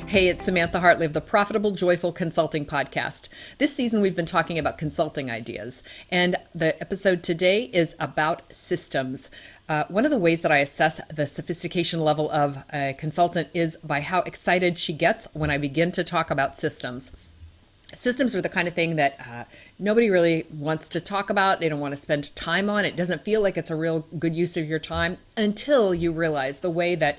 Hey, it's Samantha Hartley of the Profitable Joyful Consulting Podcast. This season, we've been talking about consulting ideas, and the episode today is about systems. One of the ways that I assess the sophistication level of a consultant is by how excited she gets when I begin to talk about systems. Systems are the kind of thing that nobody really wants to talk about. They don't want to spend time on. It doesn't feel like it's a real good use of your time until you realize the way that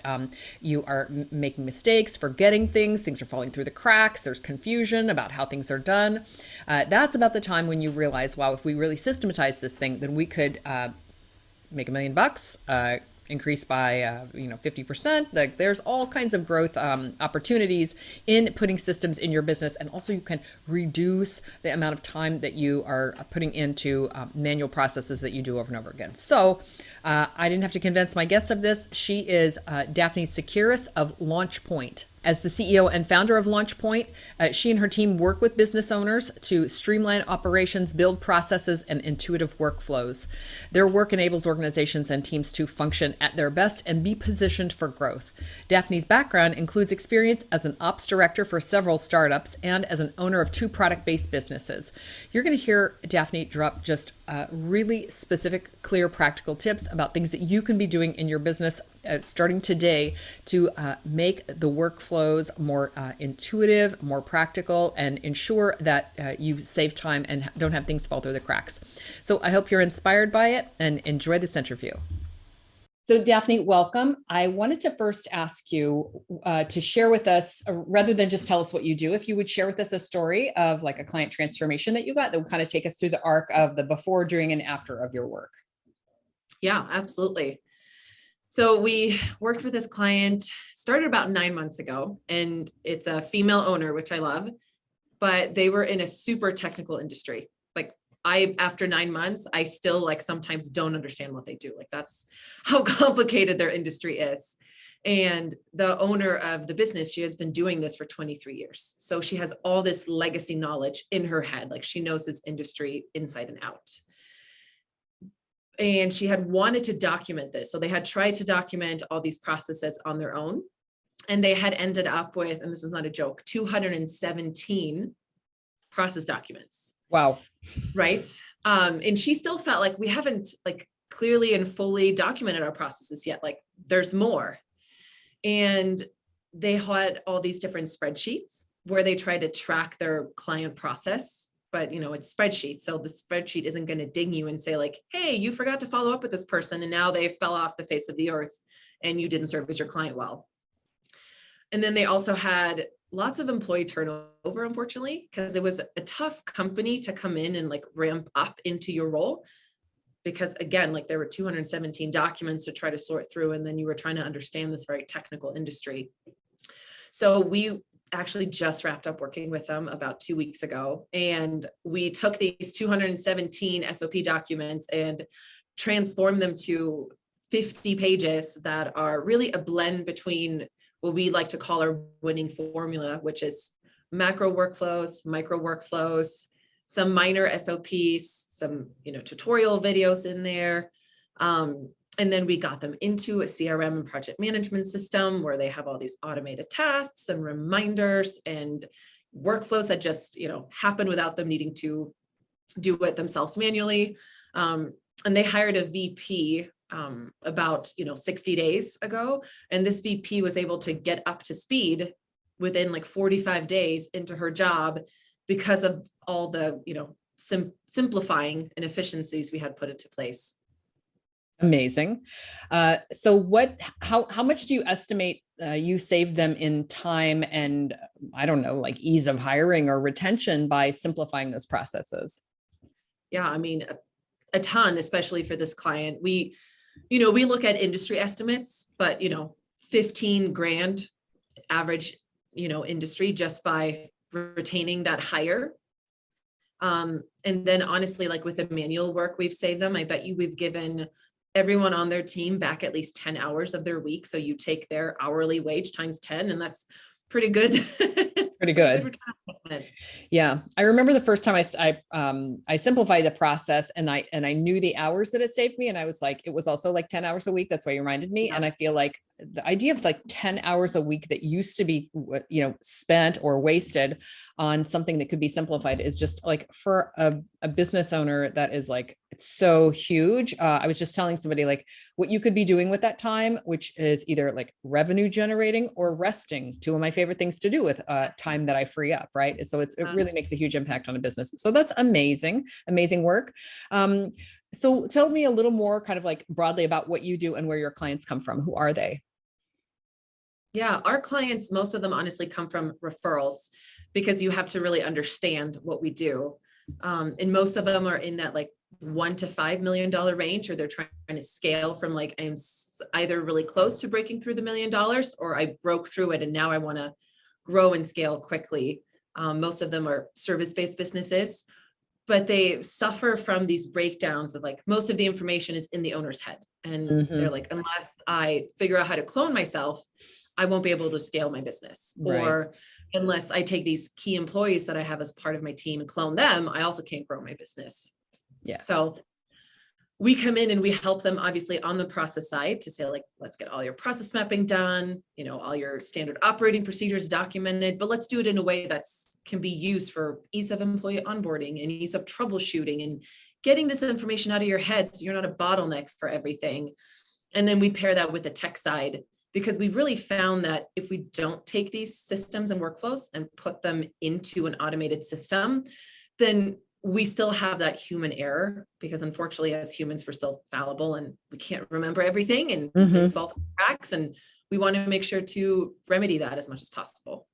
you are making mistakes, forgetting things are falling through the cracks, there's confusion about how things are done. That's about the time when you realize, wow, if we really systematize this thing, then we could make $1 million, increase by 50%. Like, there's all kinds of growth opportunities in putting systems in your business, and also you can reduce the amount of time that you are putting into manual processes that you do over and over again. So I didn't have to convince my guest of this. She is Dafne Tsakiris of LaunchPoint. As the CEO and founder of LaunchPoint, she and her team work with business owners to streamline operations, build processes, and intuitive workflows. Their work enables organizations and teams to function at their best and be positioned for growth. Dafne's background includes experience as an ops director for several startups and as an owner of 2 product-based businesses. You're going to hear Dafne drop just really specific, clear, practical tips about things that you can be doing in your business starting today to make the workflows more intuitive, more practical, and ensure that you save time and don't have things fall through the cracks. So I hope you're inspired by it and enjoy this interview. So Dafne, welcome. I wanted to first ask you to share with us, rather than just tell us what you do, if you would share with us a story of like a client transformation that you got that would kind of take us through the arc of the before, during, and after of your work. Yeah, absolutely. So we worked with this client, started about 9 months ago, and it's a female owner, which I love, but they were in a super technical industry. Like, after 9 months, I still sometimes don't understand what they do. Like, that's how complicated their industry is. And the owner of the business, she has been doing this for 23 years. So she has all this legacy knowledge in her head. Like, she knows this industry inside and out. And she had wanted to document this. So they had tried to document all these processes on their own. And they had ended up with, and this is not a joke, 217 process documents. Wow. Right. And she still felt like we haven't clearly and fully documented our processes yet. Like, there's more. And they had all these different spreadsheets where they tried to track their client process. But, it's spreadsheet. So the spreadsheet isn't going to ding you and say hey, you forgot to follow up with this person and now they fell off the face of the earth and you didn't service your client well. And then they also had lots of employee turnover, unfortunately, because it was a tough company to come in and ramp up into your role. Because again, there were 217 documents to try to sort through, and then you were trying to understand this very technical industry. So we actually just wrapped up working with them about 2 weeks ago. And we took these 217 SOP documents and transformed them to 50 pages that are really a blend between what we like to call our winning formula, which is macro workflows, micro workflows, some minor SOPs, some tutorial videos in there. And then we got them into a CRM and project management system where they have all these automated tasks and reminders and workflows that just, happen without them needing to do it themselves manually. And they hired a VP about 60 days ago. And this VP was able to get up to speed within 45 days into her job because of all the, simplifying and efficiencies we had put into place. Amazing. So how much do you estimate you saved them in time and, I don't know, ease of hiring or retention by simplifying those processes? Yeah, I mean, a ton, especially for this client. We look at industry estimates, but, 15 grand average, industry just by retaining that hire. And then honestly, with the manual work we've saved them, I bet you we've given everyone on their team back at least 10 hours of their week. So you take their hourly wage times 10, and that's pretty good. Pretty good. Yeah. I remember the first time I simplified the process and I knew the hours that it saved me. And I was it was also 10 hours a week. That's why you reminded me. Yeah. And I feel the idea of like 10 hours a week that used to be, spent or wasted on something that could be simplified is just like, for a business owner, that is like, it's so huge. I was just telling somebody like what you could be doing with that time, which is either like revenue generating or resting, two of my favorite things to do with time that I free up. Right. So it really makes a huge impact on a business. So that's amazing, amazing work. So tell me a little more kind of like broadly about what you do and where your clients come from. Who are they? Yeah, our clients, most of them honestly come from referrals, because you have to really understand what we do. And most of them are in that like $1 to $5 million range, or they're trying to scale from like, I'm either really close to breaking through the $1 million, or I broke through it and now I want to grow and scale quickly. Most of them are service-based businesses, but they suffer from these breakdowns of like, most of the information is in the owner's head. And they're like, unless I figure out how to clone myself, I won't be able to scale my business. Right. Or unless I take these key employees that I have as part of my team and clone them, I also can't grow my business. Yeah. So we come in and we help them obviously on the process side to say like, let's get all your process mapping done, all your standard operating procedures documented, but let's do it in a way that's can be used for ease of employee onboarding and ease of troubleshooting and getting this information out of your head so you're not a bottleneck for everything. And then we pair that with the tech side, because we've really found that if we don't take these systems and workflows and put them into an automated system, then we still have that human error, because unfortunately as humans, we're still fallible and we can't remember everything and things fall through the cracks. And we want to make sure to remedy that as much as possible.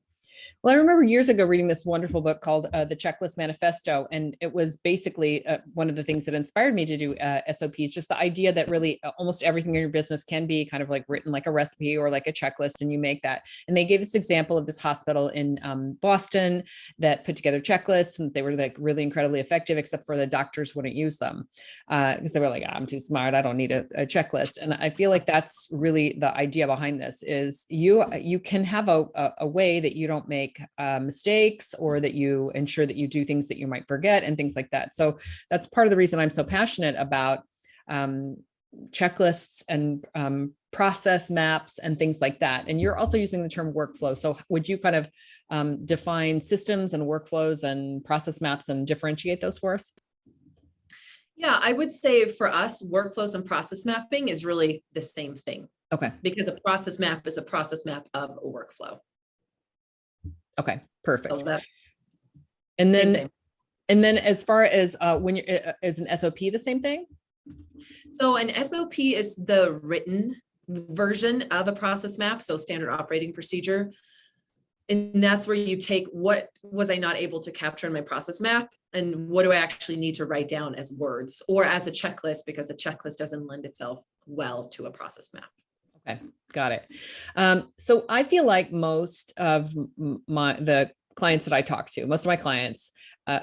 Well, I remember years ago reading this wonderful book called The Checklist Manifesto, and it was basically one of the things that inspired me to do SOPs, just the idea that really almost everything in your business can be kind of like written like a recipe or like a checklist, and you make that. And they gave this example of this hospital in Boston that put together checklists, and they were like really incredibly effective, except for the doctors wouldn't use them because they were like, I'm too smart, I don't need a checklist. And I feel like that's really the idea behind this is you can have a way that you don't make mistakes, or that you ensure that you do things that you might forget and things like that. So that's part of the reason I'm so passionate about checklists and process maps and things like that. And you're also using the term workflow. So would you kind of define systems and workflows and process maps and differentiate those for us? Yeah, I would say for us, workflows and process mapping is really the same thing. Okay. Because a process map is a process map of a workflow. Okay, perfect. So and then, same. And then as far as when you're, is an SOP the same thing? So an SOP is the written version of a process map. So standard operating procedure. And that's where you take what was I not able to capture in my process map, and what do I actually need to write down as words or as a checklist, because a checklist doesn't lend itself well to a process map. Okay, got it. So I feel like most of the clients that I talk to, most of my clients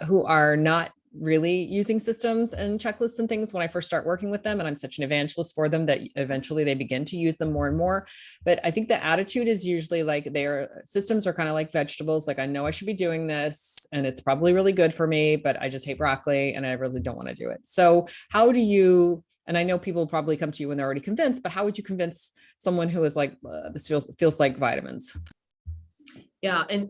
who are not really using systems and checklists and things when I first start working with them, and I'm such an evangelist for them that eventually they begin to use them more and more. But I think the attitude is usually like their systems are kind of like vegetables. Like, I know I should be doing this and it's probably really good for me, but I just hate broccoli and I really don't want to do it. So how do you, and I know people probably come to you when they're already convinced, but how would you convince someone who is like, this feels like vitamins? Yeah. And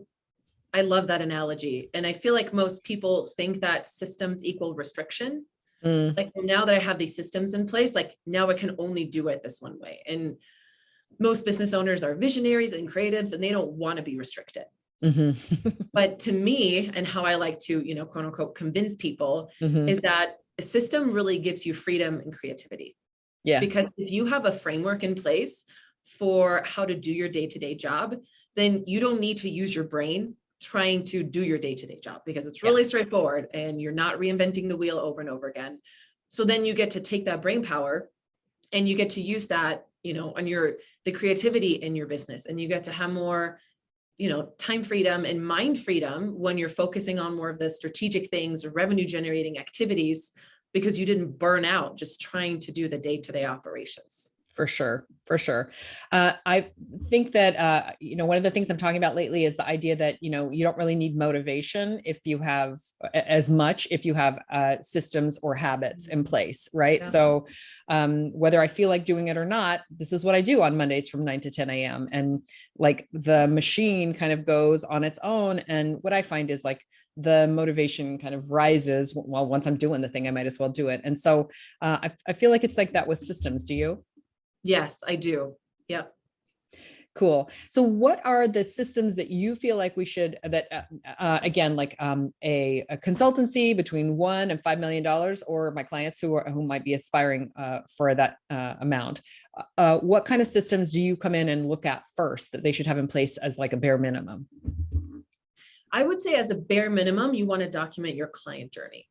I love that analogy. And I feel like most people think that systems equal restriction. Like, well, now that I have these systems in place, like now I can only do it this one way. And most business owners are visionaries and creatives, and they don't want to be restricted. But to me, and how I like to, quote unquote, convince people is that a system really gives you freedom and creativity. Yeah. Because if you have a framework in place for how to do your day-to-day job, then you don't need to use your brain trying to do your day-to-day job, because it's really straightforward and you're not reinventing the wheel over and over again. So then you get to take that brain power and you get to use that, on the creativity in your business, and you get to have more, time freedom and mind freedom when you're focusing on more of the strategic things or revenue generating activities, because you didn't burn out just trying to do the day-to-day operations. For sure. For sure. I think that, one of the things I'm talking about lately is the idea that, you don't really need motivation if you have as much, if you have systems or habits in place. Right. Yeah. So whether I feel like doing it or not, this is what I do on Mondays from 9 to 10 a.m. And like the machine kind of goes on its own. And what I find is like, the motivation kind of rises. Well, once I'm doing the thing, I might as well do it. And so I feel like it's like that with systems. Do you? Yes, I do. Yep. Cool. So what are the systems that you feel like we should, that again, like a consultancy between $1 and $5 million, or my clients who might be aspiring for that amount, what kind of systems do you come in and look at first that they should have in place as like a bare minimum? I would say as a bare minimum, you want to document your client journey.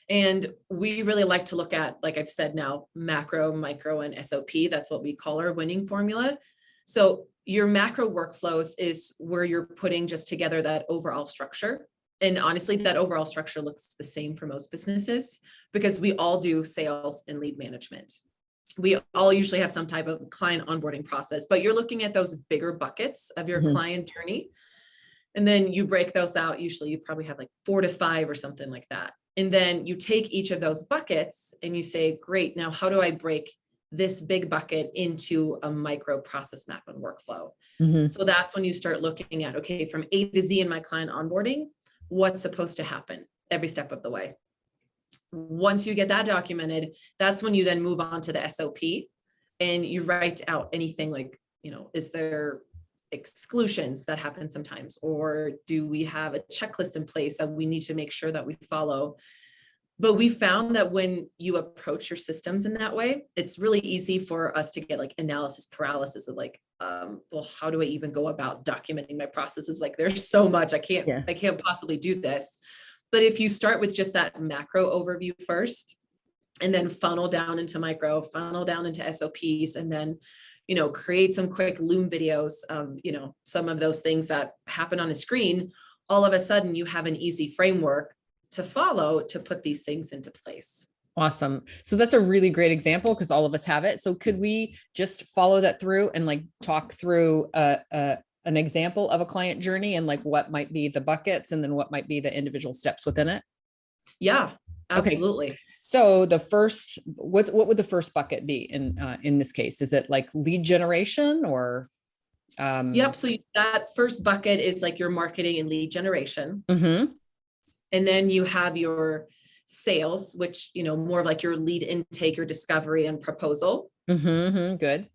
And we really like to look at, like I've said now, macro, micro, and SOP. That's what we call our winning formula. So your macro workflows is where you're putting just together that overall structure. And honestly, that overall structure looks the same for most businesses because we all do sales and lead management. We all usually have some type of client onboarding process, but you're looking at those bigger buckets of your client journey. And then you break those out. Usually you probably have like 4 to 5 or something like that. And then you take each of those buckets and you say, great, now how do I break this big bucket into a micro process map and workflow? So that's when you start looking at, okay, from A to Z in my client onboarding, what's supposed to happen every step of the way. Once you get that documented, that's when you then move on to the SOP and you write out anything like, is there exclusions that happen sometimes, or do we have a checklist in place that we need to make sure that we follow? But we found that when you approach your systems in that way, it's really easy for us to get like analysis paralysis of like, well, how do I even go about documenting my processes? Like there's so much, I can't possibly do this. But if you start with just that macro overview first, and then funnel down into micro, funnel down into SOPs, and then create some quick Loom videos of, some of those things that happen on a screen, all of a sudden you have an easy framework to follow to put these things into place. Awesome. So that's a really great example because all of us have it. So could we just follow that through and like talk through an example of a client journey and like what might be the buckets and then what might be the individual steps within it? Yeah, absolutely. Okay. So the first, what would the first bucket be in this case? Is it like lead generation or? Yep. So that first bucket is like your marketing and lead generation. And then you have your sales, which, more like your lead intake, your discovery and proposal. Good.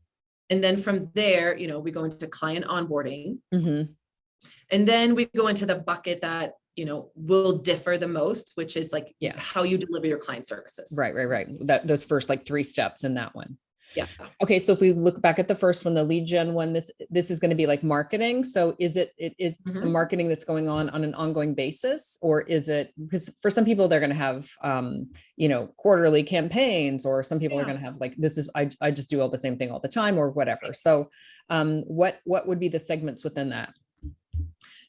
And then from there, we go into client onboarding. And then we go into the bucket that, will differ the most, which is like how you deliver your client services. Right. Those first like 3 steps in that one. Yeah. Okay. So if we look back at the first one, the lead gen one, this is going to be like marketing. So is it the marketing that's going on an ongoing basis, or is it, because for some people they're going to have, quarterly campaigns, or some people are going to have like, I just do all the same thing all the time or whatever. So what would be the segments within that?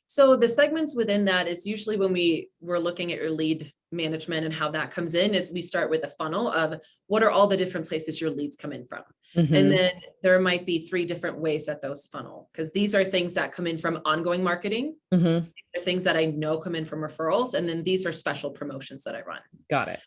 So the segments within that is usually when we're looking at your lead management and how that comes in is we start with a funnel of what are all the different places your leads come in from. And then there might be 3 different ways that those funnel, because these are things that come in from ongoing marketing, the things that I know come in from referrals. And then these are special promotions that I run. Got it.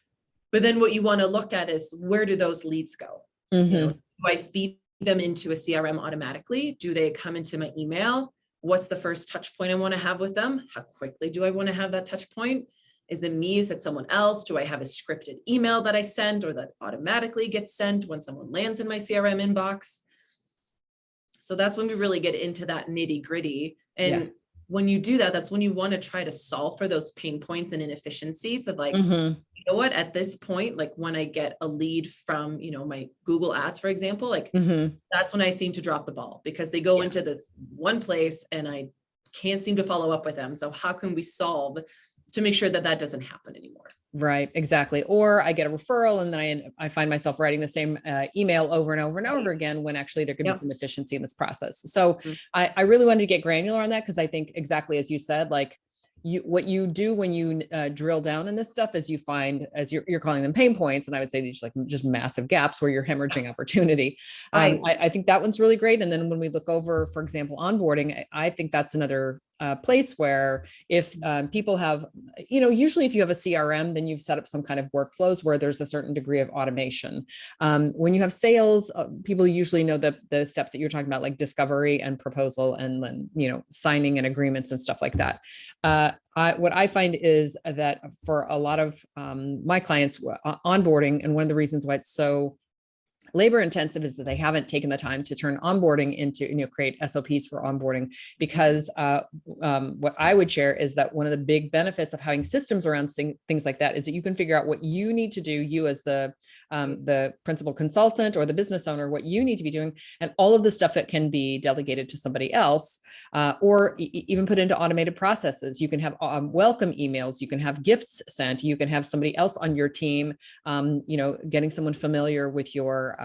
But then what you want to look at is where do those leads go? Do I feed them into a CRM automatically? Do they come into my email? What's the first touch point I want to have with them? How quickly do I want to have that touch point? Is it me? Is it someone else? Do I have a scripted email that I send or that automatically gets sent when someone lands in my CRM inbox? So that's when we really get into that nitty gritty. And when you do that, that's when you want to try to solve for those pain points and inefficiencies of like, you know what, at this point, like when I get a lead from, my Google ads, for example, like that's when I seem to drop the ball because they go into this one place and I can't seem to follow up with them. So how can we solve to make sure that that doesn't happen anymore? Right. Exactly. Or I get a referral and then I find myself writing the same email over and over and over again when actually there could be some efficiency in this process. So I really wanted to get granular on that because I think exactly as you said, like, what you do when you drill down in this stuff is you find, as you're calling them pain points, and I would say these like just massive gaps where you're hemorrhaging opportunity. I think that one's really great. And then when we look over, for example, onboarding, I think that's another place where if people have, usually if you have a CRM, then you've set up some kind of workflows where there's a certain degree of automation. When you have sales, people usually know the steps that you're talking about, like discovery and proposal, and then, signing and agreements and stuff like that. What I find is that for a lot of my clients, onboarding, and one of the reasons why it's so labor intensive is that they haven't taken the time to turn onboarding into, create SOPs for onboarding, because what I would share is that one of the big benefits of having systems around things like that is that you can figure out what you need to do, you as the principal consultant or the business owner, what you need to be doing, and all of the stuff that can be delegated to somebody else, or even put into automated processes. You can have welcome emails, you can have gifts sent, you can have somebody else on your team, getting someone familiar with your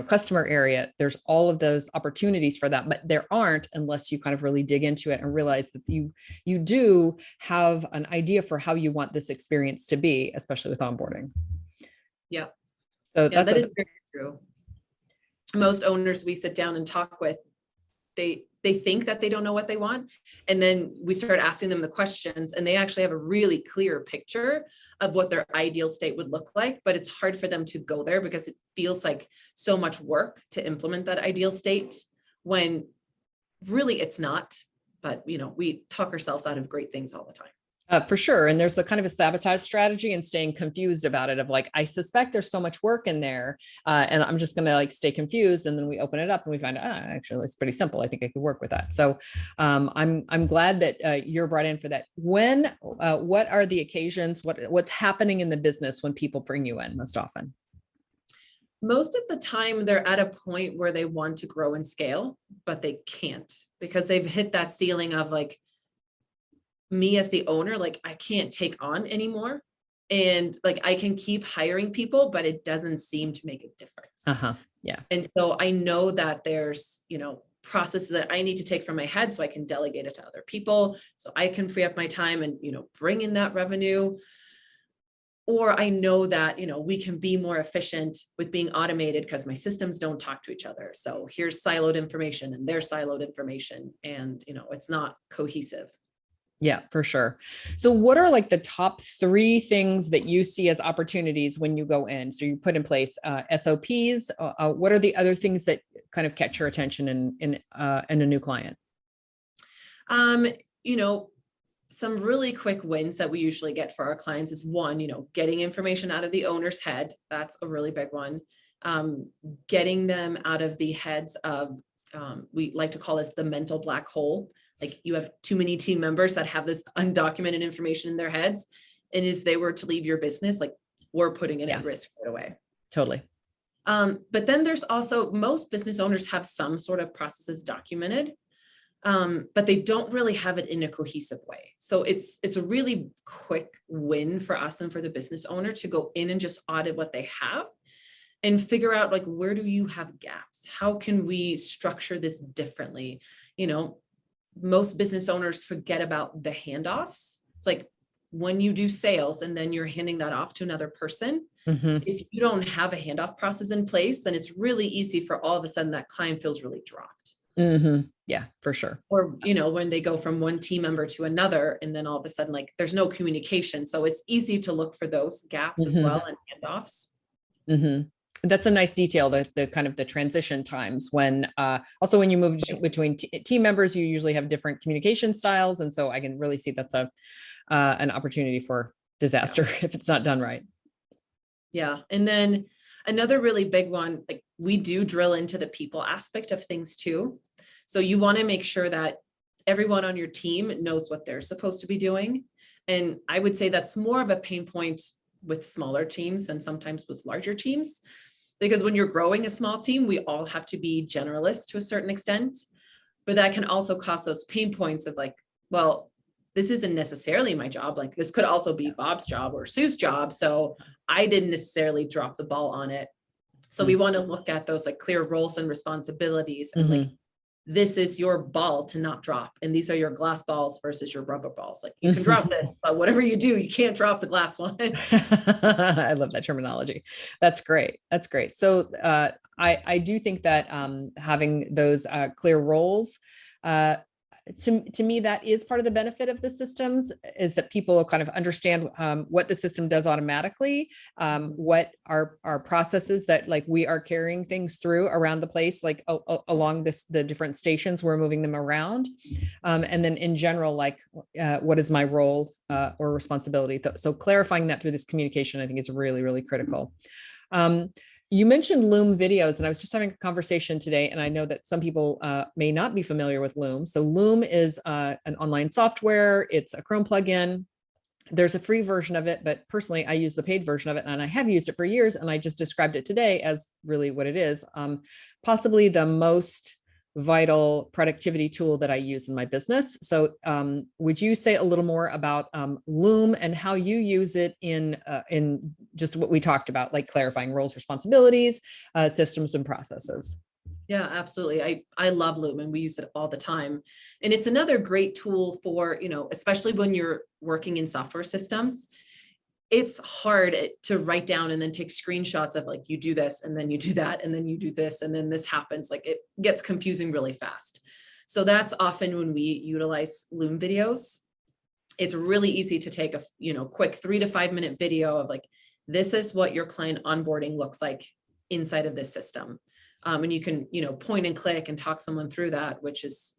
customer area. There's all of those opportunities for that, but there aren't unless you kind of really dig into it and realize that you do have an idea for how you want this experience to be, especially with onboarding. Yeah. So that is very true. Most owners we sit down and talk with, they think that they don't know what they want. And then we start asking them the questions, and they actually have a really clear picture of what their ideal state would look like, but it's hard for them to go there because it feels like so much work to implement that ideal state when really it's not. But, we talk ourselves out of great things all the time. For sure. And there's a kind of a sabotage strategy and staying confused about it, of like, I suspect there's so much work in there, and I'm just going to stay confused. And then we open it up and we find, actually, it's pretty simple. I think I could work with that. So I'm glad that you're brought in for that. What are the occasions, what's happening in the business when people bring you in most often? Most of the time they're at a point where they want to grow and scale, but they can't, because they've hit that ceiling of like, me as the owner, like I can't take on anymore. And like, I can keep hiring people, but it doesn't seem to make a difference. Yeah. And so I know that there's, processes that I need to take from my head so I can delegate it to other people, so I can free up my time and, bring in that revenue. Or I know that, we can be more efficient with being automated because my systems don't talk to each other. So here's siloed information and there's siloed information, and, it's not cohesive. Yeah, for sure. So what are like the top 3 things that you see as opportunities when you go in? So you put in place SOPs. What are the other things that kind of catch your attention in a new client? Some really quick wins that we usually get for our clients is one, getting information out of the owner's head. That's a really big one. Getting them out of the heads of, we like to call this the mental black hole. Like, you have too many team members that have this undocumented information in their heads. And if they were to leave your business, like, we're putting it at risk right away. Totally. But then there's also, most business owners have some sort of processes documented, but they don't really have it in a cohesive way. So it's a really quick win for us and for the business owner to go in and just audit what they have and figure out, like, where do you have gaps? How can we structure this differently? Most business owners forget about the handoffs. It's like when you do sales and then you're handing that off to another person. If you don't have a handoff process in place, then it's really easy for all of a sudden that client feels really dropped. Yeah, for sure. Or, when they go from one team member to another, and then all of a sudden, like, there's no communication. So it's easy to look for those gaps as well, and handoffs. That's a nice detail, the kind of the transition times when, also when you move between team members, you usually have different communication styles. And so I can really see that's an opportunity for disaster if it's not done right. Yeah. And then another really big one, like, we do drill into the people aspect of things too. So you want to make sure that everyone on your team knows what they're supposed to be doing. And I would say that's more of a pain point with smaller teams than sometimes with larger teams. Because when you're growing a small team, we all have to be generalists to a certain extent, but that can also cause those pain points of like, well, this isn't necessarily my job. Like, this could also be Bob's job or Sue's job. So I didn't necessarily drop the ball on it. So we want to look at those like clear roles and responsibilities as like this is your ball to not drop. And these are your glass balls versus your rubber balls. Like you can drop this, but whatever you do, you can't drop the glass one. I love that terminology. That's great. That's great. So I do think that having those clear roles, to me, that is part of the benefit of the systems, is that people kind of understand what the system does automatically, what are processes that like we are carrying things through around the place, like along the different stations, we're moving them around. And then in general, like what is my role or responsibility? So clarifying that through this communication, I think is really, really critical. You mentioned Loom videos, and I was just having a conversation today, and I know that some people may not be familiar with Loom. So Loom is an online software. It's a Chrome plugin. There's a free version of it, but personally, I use the paid version of it, and I have used it for years, and I just described it today as really what it is. Possibly the most vital productivity tool that I use in my business. So would you say a little more about Loom and how you use it in just what we talked about, like clarifying roles, responsibilities, systems, and processes? Yeah, absolutely. I love Loom, and we use it all the time. And it's another great tool for, especially when you're working in software systems. It's hard to write down and then take screenshots of like, you do this and then you do that and then you do this and then this happens. Like it gets confusing really fast. So that's often when we utilize Loom videos. It's really easy to take a quick 3 to 5 minute video of like, this is what your client onboarding looks like inside of this system. And you can, point and click and talk someone through that, which is,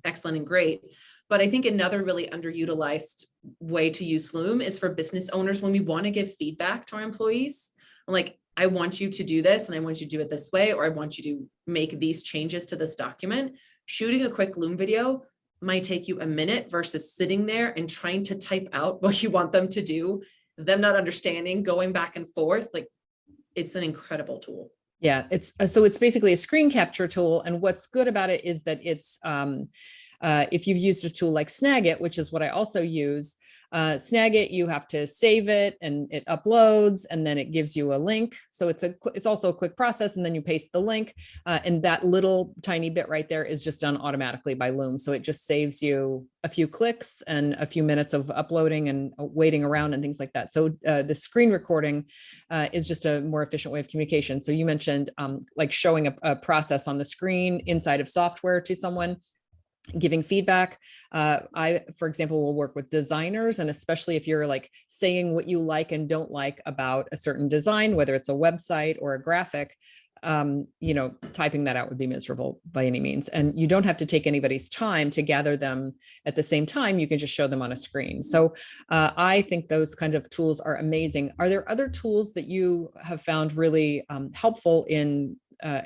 excellent and great. But I think another really underutilized way to use Loom is for business owners when we want to give feedback to our employees. I'm like, I want you to do this and I want you to do it this way, or I want you to make these changes to this document. Shooting a quick Loom video might take you a minute versus sitting there and trying to type out what you want them to do, them not understanding, going back and forth. Like it's an incredible tool. Yeah, it's basically a screen capture tool. And what's good about it is that it's, if you've used a tool like Snagit, which is what I also use, Snagit, you have to save it and it uploads and then it gives you a link. So it's also a quick process, and then you paste the link. And that little tiny bit right there is just done automatically by Loom. So it just saves you a few clicks and a few minutes of uploading and waiting around and things like that. So the screen recording is just a more efficient way of communication. So you mentioned like showing a process on the screen inside of software to someone, giving feedback. I, for example, will work with designers, and especially if you're like saying what you like and don't like about a certain design, whether it's a website or a graphic, typing that out would be miserable by any means. And you don't have to take anybody's time to gather them at the same time. You can just show them on a screen. So I think those kinds of tools are amazing. Are there other tools that you have found really helpful in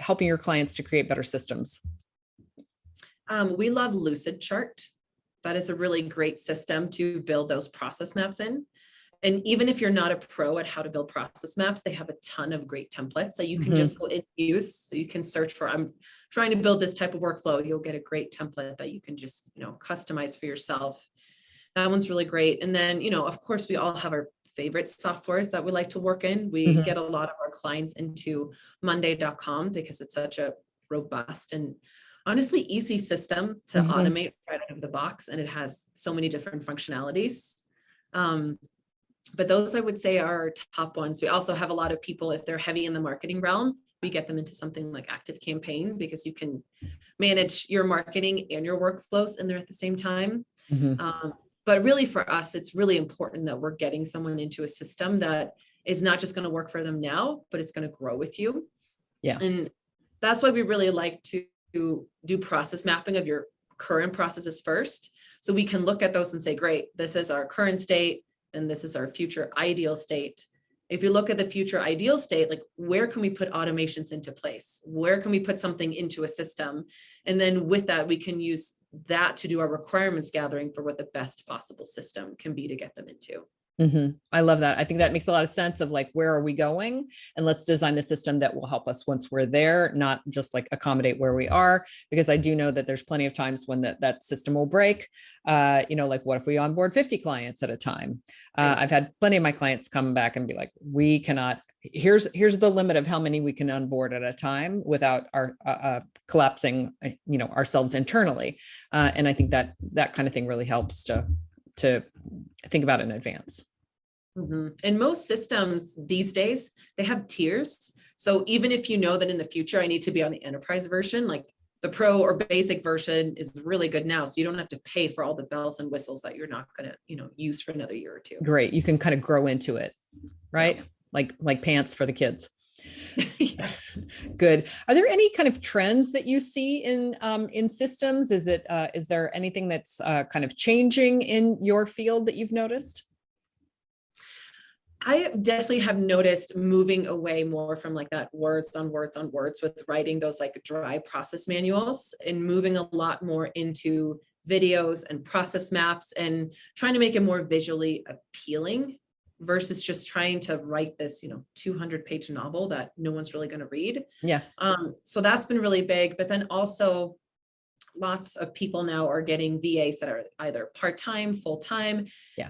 helping your clients to create better systems? We love Lucid Chart. That is a really great system to build those process maps in. And even if you're not a pro at how to build process maps, they have a ton of great templates that you can just go and use. So you can search for, I'm trying to build this type of workflow. You'll get a great template that you can just, customize for yourself. That one's really great. And then, of course, we all have our favorite softwares that we like to work in. We get a lot of our clients into Monday.com because it's such a robust and honestly easy system to automate right out of the box. And it has so many different functionalities. But those I would say are our top ones. We also have a lot of people, if they're heavy in the marketing realm, we get them into something like Active Campaign because you can manage your marketing and your workflows in there at the same time. But really for us, it's really important that we're getting someone into a system that is not just going to work for them now, but it's going to grow with you. Yeah. And that's why we really like to do process mapping of your current processes first. So we can look at those and say, great, this is our current state and this is our future ideal state. If you look at the future ideal state, like where can we put automations into place? Where can we put something into a system? And then with that, we can use that to do our requirements gathering for what the best possible system can be to get them into. I love that. I think that makes a lot of sense of like, where are we going? And let's design the system that will help us once we're there, not just like accommodate where we are, because I do know that there's plenty of times when that system will break. Like what if we onboard 50 clients at a time? I've had plenty of my clients come back and be like, we cannot here's the limit of how many we can onboard at a time without our collapsing, ourselves internally. And I think that kind of thing really helps to think about it in advance. Mm-hmm. And most systems these days, they have tiers. So even if you know that in the future, I need to be on the enterprise version, like the pro or basic version is really good now. So you don't have to pay for all the bells and whistles that you're not going to, use for another year or two. Great. You can kind of grow into it, right? Yeah. Like pants for the kids. Yeah. Good. Are there any kind of trends that you see in systems? Is there anything that's kind of changing in your field that you've noticed? I definitely have noticed moving away more from like that words on words on words with writing those like dry process manuals and moving a lot more into videos and process maps and trying to make it more visually appealing versus just trying to write this, 200-page novel that no one's really going to read. Yeah. So that's been really big. But then also lots of people now are getting VAs that are either part-time, full-time,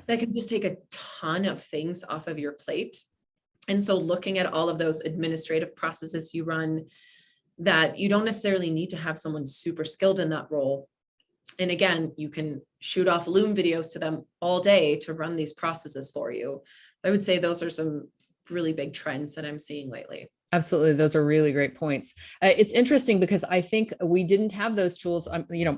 that can just take a ton of things off of your plate. And so looking at all of those administrative processes you run that you don't necessarily need to have someone super skilled in that role. And again, you can shoot off Loom videos to them all day to run these processes for you. I would say those are some really big trends that I'm seeing lately. Absolutely. Those are really great points. It's interesting because I think we didn't have those tools.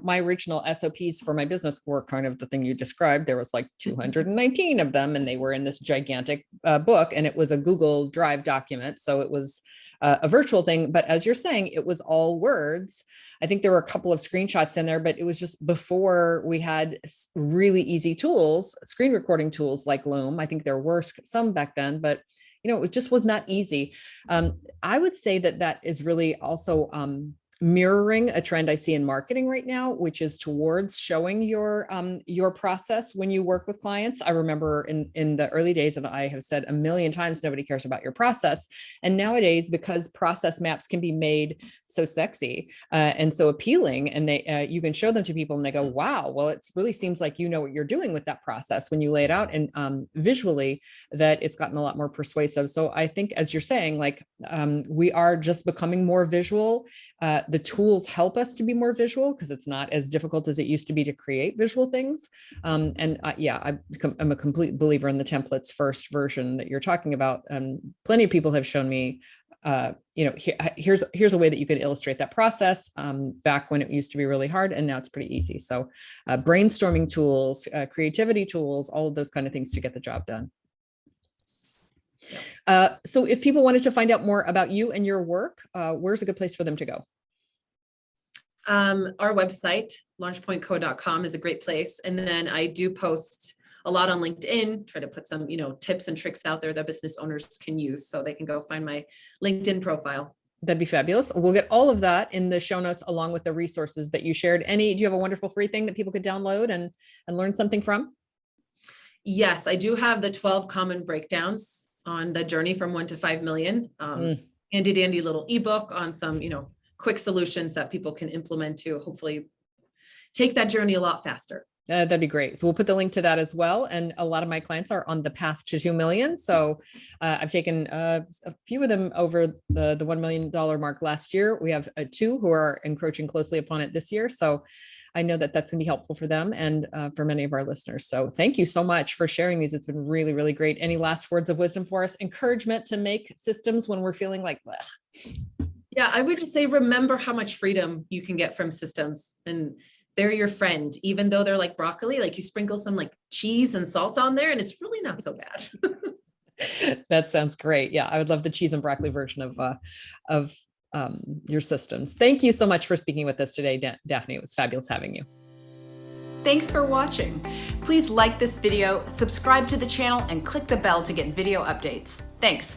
My original SOPs for my business were kind of the thing you described. There was like 219 of them, and they were in this gigantic book, and it was a Google Drive document. So it was a virtual thing. But as you're saying, it was all words. I think there were a couple of screenshots in there, but it was just before we had really easy tools, screen recording tools like Loom. I think there were some back then, but it just was not easy. I would say that is really also mirroring a trend I see in marketing right now, which is towards showing your process when you work with clients. I remember in the early days, and I have said a million times, nobody cares about your process. And nowadays, because process maps can be made so sexy and so appealing, and you can show them to people and they go, wow, well, it really seems like you know what you're doing with that process when you lay it out, and visually that it's gotten a lot more persuasive. So I think, as you're saying, we are just becoming more visual. The tools help us to be more visual because it's not as difficult as it used to be to create visual things. I'm a complete believer in the templates first version that you're talking about. Plenty of people have shown me, here's a way that you could illustrate that process back when it used to be really hard, and now it's pretty easy. So brainstorming tools, creativity tools, all of those kind of things to get the job done. So if people wanted to find out more about you and your work, where's a good place for them to go? Our website, launchpointco.com, is a great place. And then I do post a lot on LinkedIn, try to put some, tips and tricks out there that business owners can use, so they can go find my LinkedIn profile. That'd be fabulous. We'll get all of that in the show notes along with the resources that you shared. Do you have a wonderful free thing that people could download and learn something from? Yes, I do have the 12 common breakdowns on the journey from 1 to 5 million. Handy dandy little ebook on some, quick solutions that people can implement to hopefully take that journey a lot faster. That'd be great. So we'll put the link to that as well. And a lot of my clients are on the path to 2 million. So I've taken a few of them over the $1 million mark last year. We have 2 who are encroaching closely upon it this year. So I know that that's going to be helpful for them and for many of our listeners. So thank you so much for sharing these. It's been really, really great. Any last words of wisdom for us? Encouragement to make systems when we're feeling like, bleh. Yeah, I would just say, remember how much freedom you can get from systems, and they're your friend, even though they're like broccoli. Like, you sprinkle some like cheese and salt on there and it's really not so bad. That sounds great. Yeah, I would love the cheese and broccoli version of your systems. Thank you so much for speaking with us today, Dafne. It was fabulous having you. Thanks for watching. Please like this video, subscribe to the channel, and click the bell to get video updates. Thanks.